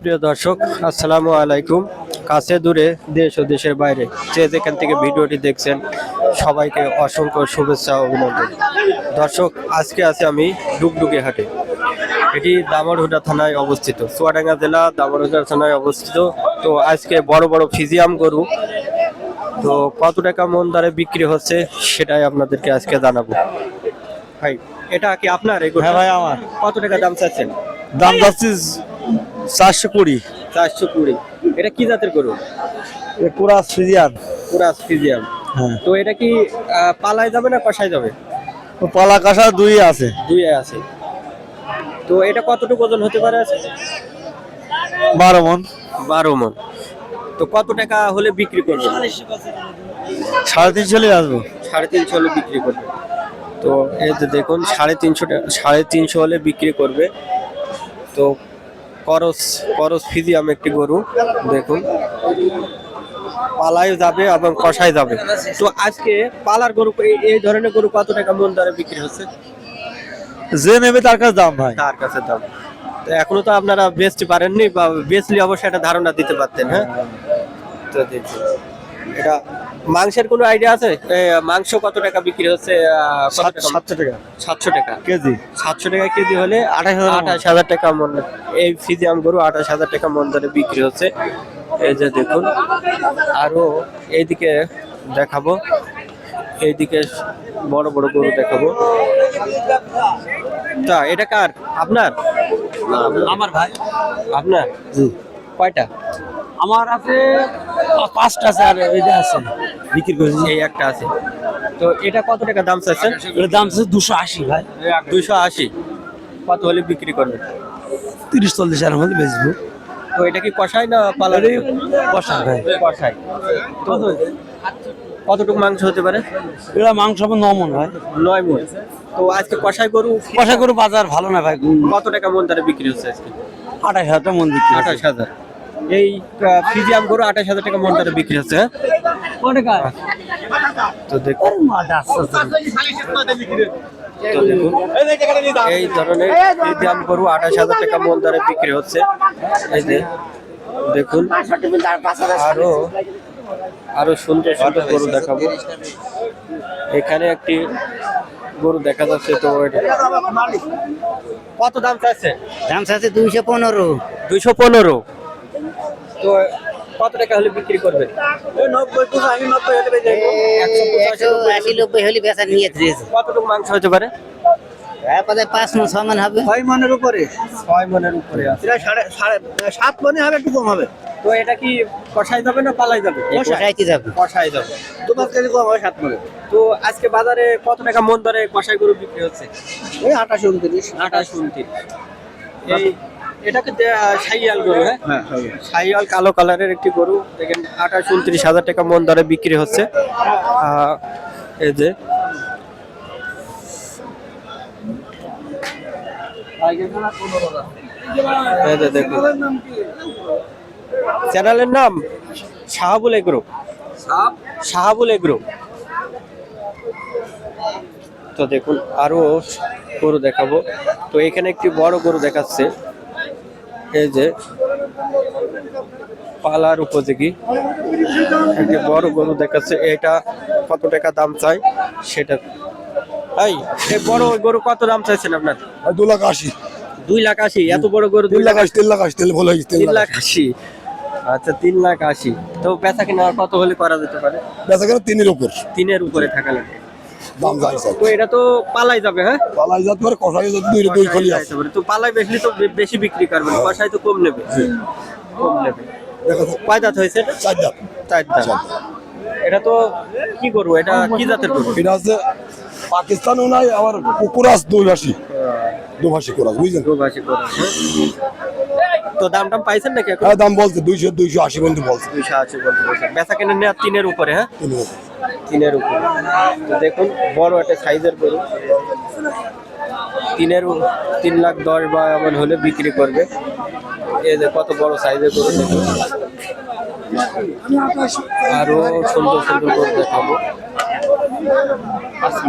প্রিয় দর্শক, আসসালামু আলাইকুম। কাছে দূরে দেশ ও দেশের বাইরে যে যেখান থেকে ভিডিওটি দেখছেন সবাইকে অসংখ্য শুভেচ্ছা ও অভিনন্দন। দর্শক, আজকে আছি আমি ডুগডুগি হাটে। এটি দামোড়হুদা থানায় অবস্থিত, চুয়াডাঙ্গা জেলা দামোড়হুদা থানায় অবস্থিত। তো আজকে বড় বড় ফিজিয়াম গরু তো কত টাকা মন দরে বিক্রি হচ্ছে সেটাই আপনাদেরকে আজকে জানাবো। ভাই, এটা কি আপনার? হ্যাঁ ভাই, আমার। কত টাকা দাম চাচ্ছেন? দাম যাচ্ছে 420। 420। এটা কি জাতের গরু? কুরাস ফ্রিজিয়ান। পুরাস ফিজিয়াম। হ্যাঁ, তো এটা কি পালায় যাবে না কষায় যাবে? তো পালা কাঁসা দুই আছে। দুই আছে। তো এটা কতটুকু ওজন হতে পারে? 12 মন। 12 মন। তো কত টাকা হলে বিক্রি করবে? 350 আসবো। 350 হলে বিক্রি করবে। তো এই যে দেখুন, 350 টাকা, 350 হলে বিক্রি করবে। তো করস করস ফিজিয়াম একটি গরু, দেখুন পালায় যাবে এবং কষায় যাবে। তো আজকে পালার গরু, এই ধরনের গরু কত টাকা মন দরে বিক্রি হচ্ছে? যে নেবে তার কাছে দাম ভাই। তার কাছে দাম। তো এখনো তো আপনারা বেচতে পারেননি, বা বেচলে অবশ্যই একটা ধারণা দিতে পারতেন। হ্যাঁ, তো দেখুন এটা মাংসের কোনো আইডিয়া আছে? মাংস কত টাকা বিক্রি হচ্ছে? 700 টাকা 700 টাকা কেজি। 700 টাকা কেজি হলে 28,000 28,000 টাকা মন। এই ফিজিয়াম গরু 28,000 টাকা মন দরে বিক্রি হচ্ছে। এই যে দেখুন, আরো এইদিকে দেখাবো, এইদিকে বড় বড় গরু দেখাবো। তা এটা কার? আপনার? আমার ভাই। আপনার? জি, কয়টা? আমার আছে 5টা আছে, আর এইটা আছে বিক্রি করেছি। এই একটা আছে। তো এটা কত টাকা দাম চাচ্ছেন? এর দাম আছে 280 ভাই। 280। কত হলে বিক্রি করবেন? 30-40 এর মধ্যে বেচবো। তো এটা কি কষাই না পালার? কষা ভাই। কষাই। তো কতটুকু মাংস হতে পারে? এরা মাংস হবে 9 মন ভাই। 9 মণ। তো আজকে কষাই গরু কষা করে বাজার ভালো না ভাই। কত টাকা মন দরে বিক্রি হচ্ছে আজকে? 28,000 টাকা মন বিক্রি। 28,000। এই ফিজিয়াম গরু 28,000 টাকা মন দরে বিক্রি হচ্ছে। তো দেখুন, এই ধরনের ফিজিয়াম গরু 28,000 টাকা মন দরে বিক্রি হচ্ছে। এই যে দেখুন, আরো আরো সুন্দর সুন্দর গরু দেখাবো। এখানে একটি গরু দেখা যাচ্ছে। তো কত দাম চাচ্ছে? দাম আছে 215। 215। তো কত টাকা হলে বিক্রি করবেন? 180-90 হলে বেচা নিয়ে দিয়েছে। কতটুকু মাংস হতে পারে? তারপরে 5 মণ 6 মণ হবে। 6 মনের উপরে। 6 মনের উপরে আছে। এটা 7 মনে হবে, একটু কম হবে। তো এটা কি কষাই যাবে না পালাই যাবে? কষাইতে যাবে। কষাই যাবে। তোমার কেজি কম হবে 7 মনে। তো আজকে বাজারে কত টাকা মন দরে কষাই গরু বিক্রি হচ্ছে? ওই 28-29। 28-29। এই এটাকে শাহিয়াল গরু। হ্যাঁ, হ্যাঁ, শাহিয়াল কালো কালারের একটি গরু, দেখেন 28-29,000 টাকা মন দরে বিক্রি হচ্ছে। এই যে এই যে দেখুন, চ্যানেলের নাম শাহাবুল এগ্রো। শাহাবুল এগ্রো। তো দেখুন, আরো গরু দেখাবো। তো এখানে একটি বড় গরু দেখাচ্ছে, এই যে পালার উপযোগী একটি বড় গরু দেখাচ্ছে। এটা কত টাকা দাম চাই সেটা। এই বড় গরু কত দাম চাইছেন আপনার? 280। 280। এত বড় গরু 380 তেল ভুল হয়েছে। 380। আচ্ছা, 380। তো বেচা কিনা কত হলে করা যেতে পারে? বেচা কেন 3 এর উপর। 3-এর উপরে থাকা লাগে। দাম যাইছে। তো এটা তো পালাই যাবে। হ্যাঁ, পালাই যাত পারে, কষাই যাত দুই খলি আছে। তো পালাই বেশি তো বেশি বিক্রি করবেন, কষাই তো কম নেবে। কম নেবে। দেখো কয় দাঁত হয়েছে এটা? 4 দাঁত। 4 দাঁত। এটা তো কি গরু? এটা কি জাতের গরু? এটা আছে পাকিস্তানও নাই, আবার কুকুরাস 280। 280 কুরাস, বুঝছেন? দুবাসী গরু। তো দাম টাম পাইছেন নাকি এখন? হ্যাঁ, দাম বলছে 280 পর্যন্ত বলছে। 280 বলতে বলছেন। বেচা কিনে নেওয়া 3-এর উপরে। হ্যাঁ, 3 এর উপর। 3-এর উপরে। তো দেখুন, বড় একটা সাইজের গরু, 3,10,000 বা এমন হলে বিক্রি করবে। এই যে কত বড় সাইজের গরু দেখুন। আরো সুন্দর সুন্দর গরু দেখাবো। আচ্ছা।